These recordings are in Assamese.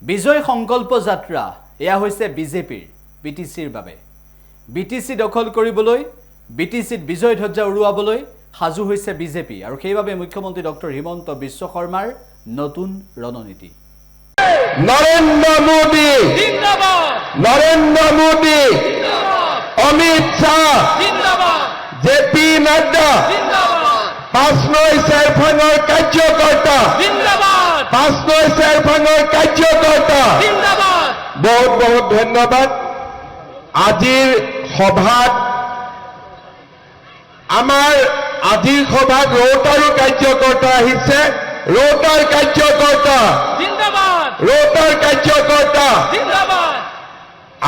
বিজয় সংকল্প যাত্ৰা এয়া হৈছে বিজেপিৰ বিটিচিৰ বাবে বিটিচি দখল কৰিবলৈ বিটিচিত বিজয় ধ্বজা উৰুৱাবলৈ সাজু হৈছে বিজেপি আৰু সেইভাবে মুখ্যমন্ত্ৰী ডক্টৰ হিমন্ত বিশ্ব শৰ্মাৰ নতুন ৰণনীতি নৰেন্দ্ৰ মোদী জিন্দাবাদ নৰেন্দ্ৰ মোদী জিন্দাবাদ অমিত শাহ জিন্দাবাদ জেপি নাড্ডা জিন্দাবাদ পাঁচনৈ চেৰফাঙৰ কাৰ্যকৰ্তা জিন্দাবাদ পাঁচনৈ চেৰফাঙৰ কাৰ্যকৰ্তা জিন্দাবাদ বহুত বহুত ধন্যবাদ আজিৰ সভাত আমাৰ আজিৰ সভাত ৰোটাৰী কাৰ্যকৰ্তা আহিছে ৰোটাৰ কাৰ্যকৰ্তা জিন্দাবাদ ৰোটাৰ কাৰ্যকৰ্তা জিন্দাবাদ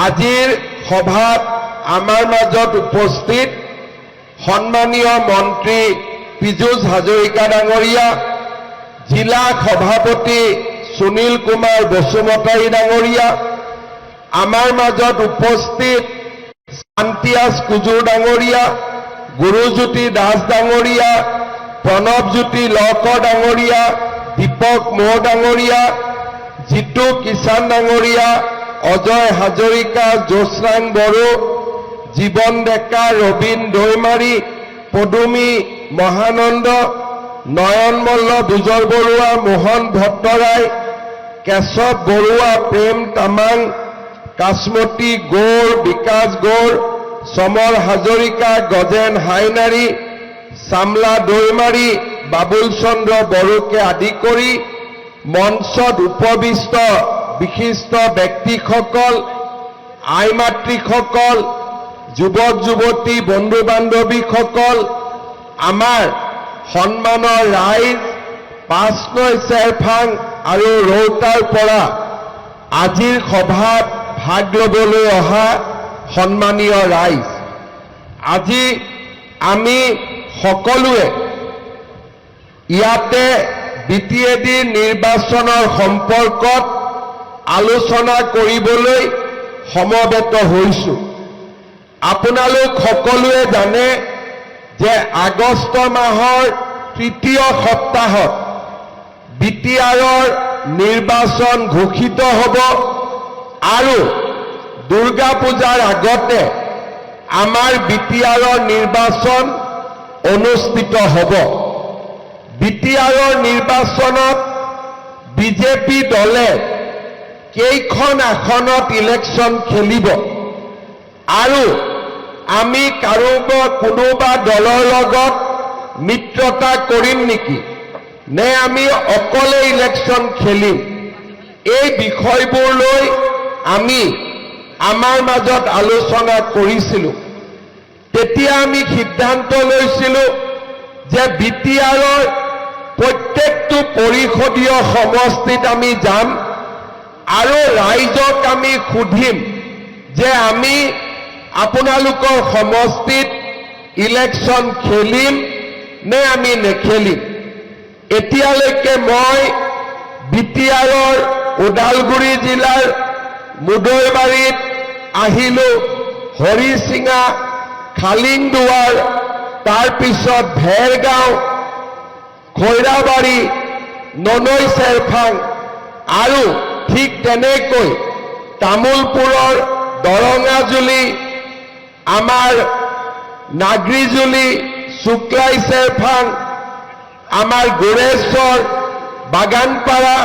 আজিৰ সভাত আমাৰ মাজত উপস্থিত সন্মানীয় মন্ত্ৰী পীযুষ হাজৰিকা ডাঙৰীয়া জিলা সভাপতি সুনীল কুমাৰ বসুমতাৰী ডাঙৰীয়া আমাৰ মাজত উপস্থিত শান্তিয়াস কুজুৰ ডাঙৰীয়া গুৰুজ্যোতি দাস ডাঙৰীয়া প্ৰণৱজ্যোতি লকৰ ডাঙৰীয়া দীপক মো ডাঙৰীয়া জিতু কিষাণ ডাঙৰীয়া অজয় হাজৰিকা জোচৰাং বড়ো জীৱন ডেকা ৰবীন দৈমাৰী পদুমী মহানন্দ নয়ন মল্ল দুজল বৰুৱা মোহন ভট্টৰাই কেশৱ বৰুৱা প্ৰেম তামাং কাশমতী গৌৰ বিকাশ গৌৰ সমৰ হাজৰিকা গজেন হাইনাৰী চামলা দৈমাৰী বাবুল চন্দ্ৰ বড়োকে আদি কৰি মঞ্চত উপবিষ্ট বিশিষ্ট ব্যক্তিসকল আই মাতৃসকল যুৱক যুৱতী বন্ধু বান্ধৱীসকল আমাৰ সন্মানৰ ৰাইজ পাঁচনৈ চেৰফাং আৰু ৰৌতাৰ পৰা আজিৰ সভাত ভাগ ল'বলৈ অহা সন্মানীয় ৰাইজ আজি আমি সকলোৱে ইয়াতে বিটিএডি নিৰ্বাচনৰ সম্পৰ্কত আলোচনা কৰিবলৈ সমবেত হৈছো আপোনালোক সকলোৱে জানে যে আগষ্ট মাহৰ তৃতীয় সপ্তাহত বিটিআৰৰ নিৰ্বাচন ঘোষিত হ'ব আৰু দুৰ্গা পূজাৰ আগতে আমাৰ বিটিআৰৰ নিৰ্বাচন অনুষ্ঠিত হ'ব বিটিআৰৰ নিৰ্বাচনত বিজেপি দলে কেইখন আসনত ইলেকশ্যন খেলিব আৰু আমি কোনোবা দলৰ লগত মিত্ৰতা কৰিম নেকি নে আমি অকলে ইলেকশ্যন খেলিম এই বিষয়বোৰ লৈ আমি আমাৰ মাজত আলোচনা কৰিছিলোঁ তেতিয়া আমি সিদ্ধান্ত লৈছিলোঁ যে বিটিআৰৰ প্ৰত্যেকটো পৰিষদীয় সমষ্টিত আমি যাম আৰু ৰাইজক আমি সুধিম যে আমি আপোনালোকৰ সমষ্টিত ইলেকশ্যন খেলিম নে আমি নেখেলিম এতিয়ালৈকে মই বিটিআৰৰ ওদালগুৰি জিলাৰ মুদৈবাৰীত আহিলোঁ হৰিচিঙা খালিংদুৱাৰ তাৰপিছত ভেৰগাঁও খৈৰাবাৰী ননৈ চেৰফাং আৰু ঠিক তেনেকৈ তামোলপুৰৰ দৰঙাজুলি আমাৰ নাগৰিজুলি শুক্লাই চেৰফাং আমাৰ গোৰেশ্বৰ বাগানপাৰা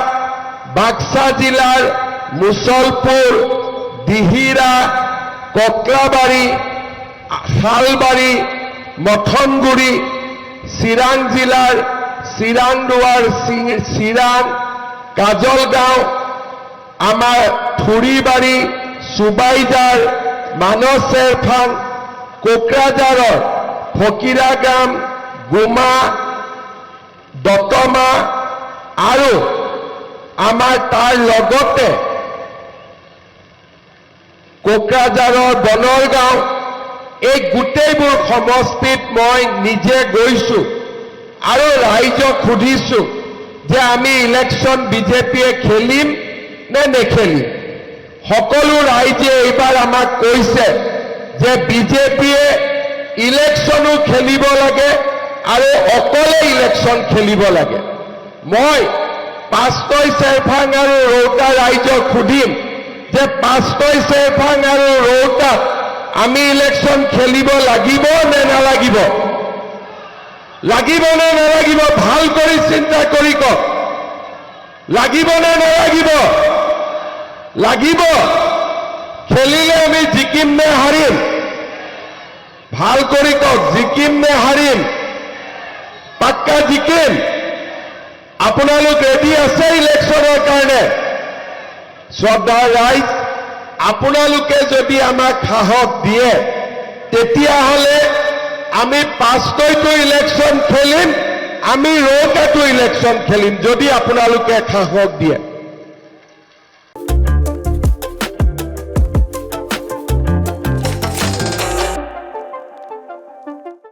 বাক্সা জিলাৰ মুছলপুৰ দিহিৰা ককলাবাৰী শালবাৰী মথনগুৰি চিৰাং জিলাৰ চিৰাংদুৱাৰ চিৰাং কাজলগাঁও আমাৰ থুৰিবাৰী সুবাইজাৰ মানস চেৰফাং কোকৰাঝাৰৰ ফকিৰাগাম গুমা দতমা আৰু আমাৰ তাৰ লগতে কোকৰাঝাৰৰ বনৰগাঁও এই গোটেইবোৰ সমষ্টিত মই নিজে গৈছোঁ আৰু ৰাইজক সুধিছোঁ যে আমি ইলেকশ্যন বিজেপিয়ে খেলিম নে নেখেলিম সকলো ৰাইজে এইবাৰ আমাক কৈছে যে বিজেপিয়ে ইলেকশ্যনো খেলিব লাগে আৰু অকলে ইলেকশ্যন খেলিব লাগে মই পাঁচটৈ চেৰফাং আৰু ৰৌতা ৰাইজক সুধিম যে পাঁচটৈ চেৰফাং আৰু ৰৌতাত আমি ইলেকশ্যন খেলিব লাগিব নে নালাগিব? লাগিব নে নালাগিব? ভাল কৰি চিন্তা কৰি কওক। লাগিব নে নালাগিব? লাগিব। খেলিলে আমি জিকিম নে হাৰিম? ভাল কৰি কওক, জিকিম নে হাৰিম? পাক্কা জিকিম। আপোনালোক ৰেডি আছে ইলেকশ্যনৰ কাৰণে? শ্ৰদ্ধাৰ ৰাইজ, আপোনালোকে যদি আমাক সাহস দিয়ে তেতিয়াহ'লে আমি পাঁচটৈতো ইলেকশ্যন খেলিম, আমি ৰৌতাতো ইলেকশ্যন খেলিম, যদি আপোনালোকে সাহস দিয়ে।